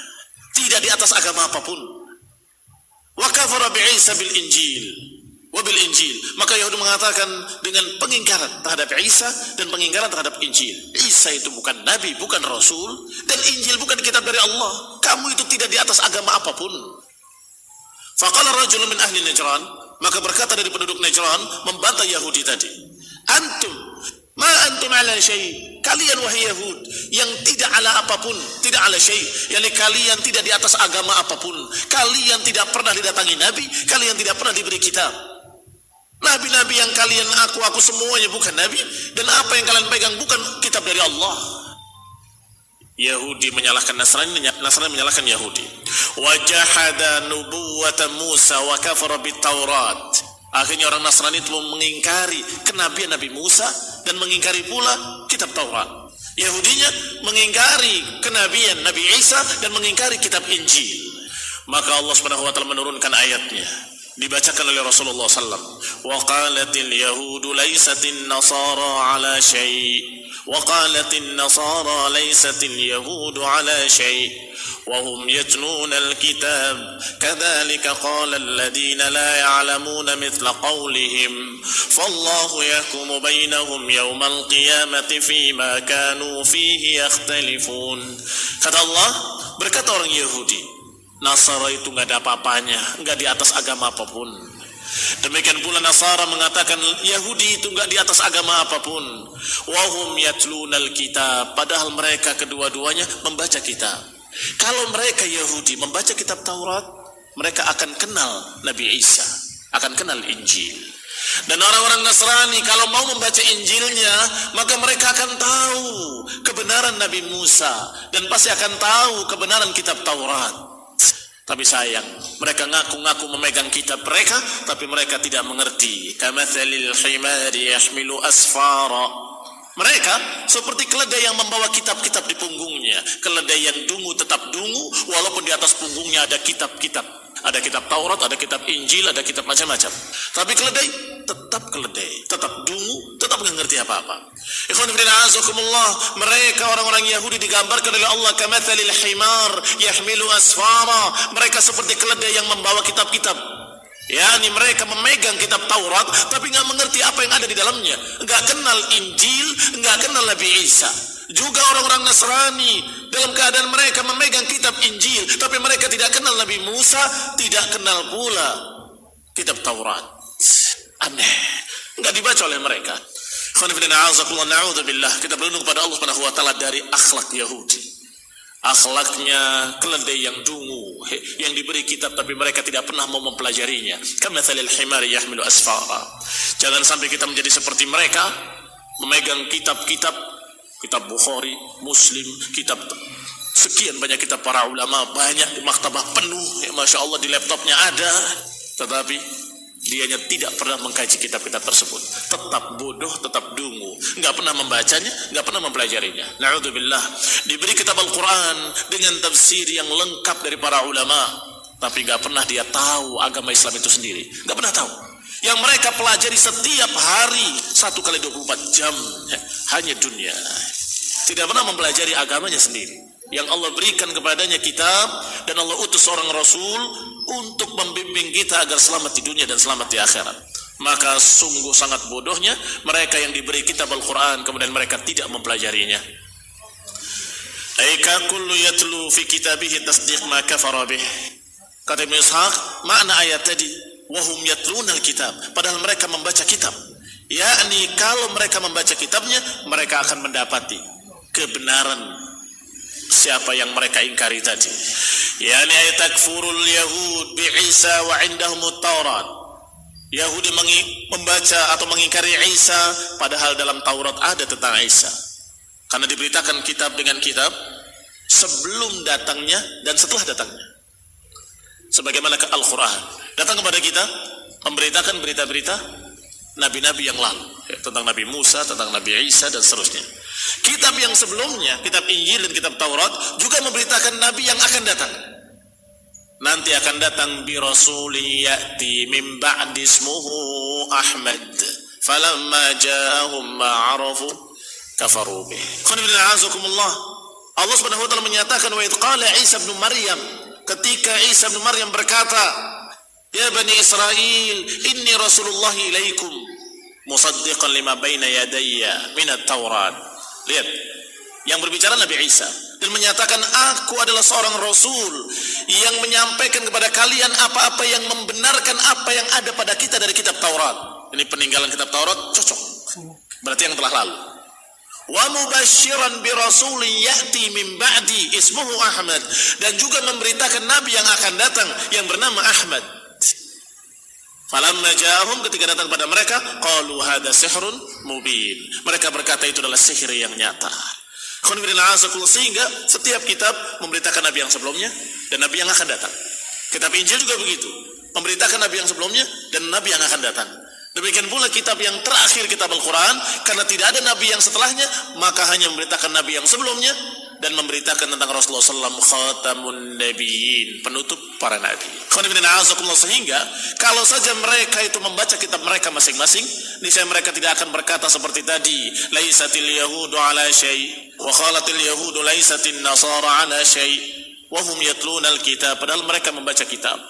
tidak di atas agama apapun. Wa kafara bi Isa bil Injil wa bil Injil, maka Yahudi mengatakan dengan pengingkaran terhadap Isa dan pengingkaran terhadap Injil. Isa itu bukan nabi, bukan rasul, dan Injil bukan kitab dari Allah. Kamu itu tidak di atas agama apapun. Faqala rajulun min ahli Najran, maka berkata dari penduduk Najran membantah Yahudi tadi, antum ma antum ala syai', kalian wahai Yahud yang tidak ala apapun, tidak ala syai', yakni kalian tidak di atas agama apapun, kalian tidak pernah didatangi nabi, kalian tidak pernah diberi kitab. Nabi-nabi yang kalian aku semuanya bukan nabi, dan apa yang kalian pegang bukan kitab dari Allah. Yahudi menyalahkan Nasrani, Nasrani menyalahkan Yahudi. Wajahada nubuwata Musa wa kafara bit Taurat. Akhirnya orang Nasrani itu mengingkari kenabian Nabi Musa dan mengingkari pula kitab Taurat. Yahudinya mengingkari kenabian Nabi Isa dan mengingkari kitab Injil. Maka Allah Subhanahu wa taala menurunkan ayatnya, dibacakan oleh Rasulullah sallallahu alaihi wasallam. Wa qalatil yahudu laysatin nasara ala syai'. وقالت النصارى ليست اليهود على شيء وهم يتلون الكتاب كذلك قال الذين لا يعلمون مثل قولهم فالله يحكم بينهم يوم القيامة فيما كانوا فيه يختلفون. Kata Allah, berkata orang Yahudi, Nasara itu nggak ada apa-apanya, nggak di atas agama apapun. Demikian pula Nasara mengatakan Yahudi itu enggak di atas agama apapun. Wahum yatlunal kitab, padahal mereka kedua-duanya membaca kitab. Kalau mereka Yahudi membaca kitab Taurat, mereka akan kenal Nabi Isa, akan kenal Injil. Dan orang-orang Nasrani kalau mau membaca Injilnya, maka mereka akan tahu kebenaran Nabi Musa dan pasti akan tahu kebenaran kitab Taurat. Tapi sayang, mereka ngaku-ngaku memegang kitab mereka, tapi mereka tidak mengerti. Kamathalil himari yahmilu asfara. Mereka seperti keledai yang membawa kitab-kitab di punggungnya. Keledai yang dungu tetap dungu, walaupun di atas punggungnya ada kitab-kitab. Ada kitab Taurat, ada kitab Injil, ada kitab macam-macam. Tapi keledai, tetap dungu, tetap nggak ngerti apa-apa. Ikhwan fillah azakumullah, mereka orang-orang Yahudi digambarkan oleh Allah kamathalil himar yahmilu asfara. Mereka seperti keledai yang membawa kitab-kitab. yakni mereka memegang kitab Taurat tapi nggak mengerti apa yang ada di dalamnya, nggak kenal Injil, nggak kenal Nabi Isa. Juga orang-orang Nasrani dalam keadaan mereka memegang kitab Injil tapi mereka tidak kenal Nabi Musa, tidak kenal pula kitab Taurat. Aneh, nggak dibaca oleh mereka. Kita berlindung kepada Allah Subhanahu wa taala dari akhlak Yahudi. Akhlaknya keledai yang dungu, yang diberi kitab tapi mereka tidak pernah mau mempelajarinya. Kamathalil himari yahmilu asfara. Jangan sampai kita menjadi seperti mereka, memegang kitab-kitab, kitab Bukhari, Muslim, kitab sekian banyak kitab para ulama, banyak di maktabah penuh, ya, Masya Allah di laptopnya ada, tetapi dianya tidak pernah mengkaji kitab-kitab tersebut. Tetap bodoh, tetap dungu, nggak pernah membacanya, nggak pernah mempelajarinya. Na'udzubillah. Diberi kitab Al-Quran dengan tafsir yang lengkap dari para ulama, tapi nggak pernah dia tahu agama Islam itu sendiri, nggak pernah tahu. Yang mereka pelajari setiap hari 1 kali 24 jam hanya dunia, tidak pernah mempelajari agamanya sendiri. Yang Allah berikan kepadanya kitab dan Allah utus seorang Rasul untuk membimbing kita agar selamat di dunia dan selamat di akhirat. Maka sungguh sangat bodohnya mereka yang diberi kitab Al-Quran kemudian mereka tidak mempelajarinya. Aika kullu yatlu fi kitabihi tasdiq ma kafara bih. Kata Ibnu Ishaq, makna ayat tadi wahum yatlunal kitab, padahal mereka membaca kitab. Yakni kalau mereka membaca kitabnya mereka akan mendapati kebenaran siapa yang mereka ingkari tadi. Yani ayatakfurul yahud bi Isa wa indahumut Taurat. Yahudi membaca atau mengingkari Isa padahal dalam Taurat ada tentang Isa. Karena diberitakan kitab dengan kitab sebelum datangnya dan setelah datangnya. Sebagaimana Al-Quran datang kepada kita memberitakan berita-berita nabi-nabi yang lalu, tentang Nabi Musa, tentang Nabi Isa dan seterusnya. Kitab yang sebelumnya, kitab Injil dan kitab Taurat juga memberitakan nabi yang akan datang. nanti akan datang bi rasulin ya'ti min ba'di ismuhu Ahmad falamma ja'ahum ma 'arafu kafaru bih. Allah Subhanahu wa taala menyatakan wa idh qala Isa bin Maryam, ketika Isa bin Maryam berkata, ya Bani Israel, inni Rasulullah ilaikum musaddiqan lima baina yadayya minat Taurat. Lihat, yang berbicara Nabi Isa dan menyatakan aku adalah seorang rasul yang menyampaikan kepada kalian apa-apa yang membenarkan apa yang ada pada kita dari kitab Taurat. Ini peninggalan kitab Taurat cocok, berarti yang telah lalu. Wa mubasysyiran bi rasulin ya'ti min ba'di ismuhu Ahmad, dan juga memberitakan nabi yang akan datang yang bernama Ahmad. Falamma ja'ahum, ketika datang pada mereka, qalu hadza sihrun mubin, mereka berkata itu adalah sihir yang nyata. Sehingga setiap kitab memberitakan nabi yang sebelumnya dan nabi yang akan datang. Kitab Injil juga begitu, memberitakan nabi yang sebelumnya dan nabi yang akan datang. Demikian pula kitab yang terakhir, kitab Al-Quran, karena tidak ada nabi yang setelahnya, maka hanya memberitakan nabi yang sebelumnya dan memberitakan tentang Rasulullah SAW, khatamun nabiyyin, penutup para nabi. Sehingga kalau saja mereka itu membaca kitab mereka masing-masing, niscaya mereka tidak akan berkata seperti tadi, laisatil yahudu ala syai' wa qalatil yahudu laisatin nasara ala syai' wa hum yatluna al-kitab, padahal mereka membaca kitab.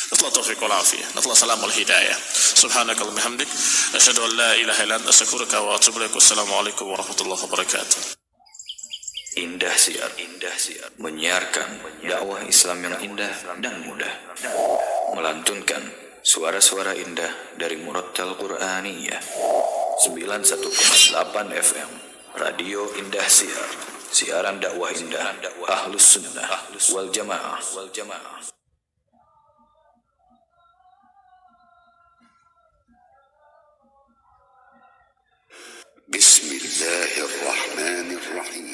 Nasallahu taufiq wal afiyah, nasallahu salamul hidayah. Subhanakallahumma hamdik, asyhadu an la ilaha illa anta, astaghfiruka wa atubu ilaik. Wassalamualaikum warahmatullahi wabarakatuh. Indah Siar menyiarkan dakwah Islam yang indah dan mudah, melantunkan suara-suara indah dari Murattal Qur'aniyah. 91,8 FM Radio Indah Siar, siaran dakwah indah Ahlus Sunnah wal Jamaah. بسم الله الرحمن الرحيم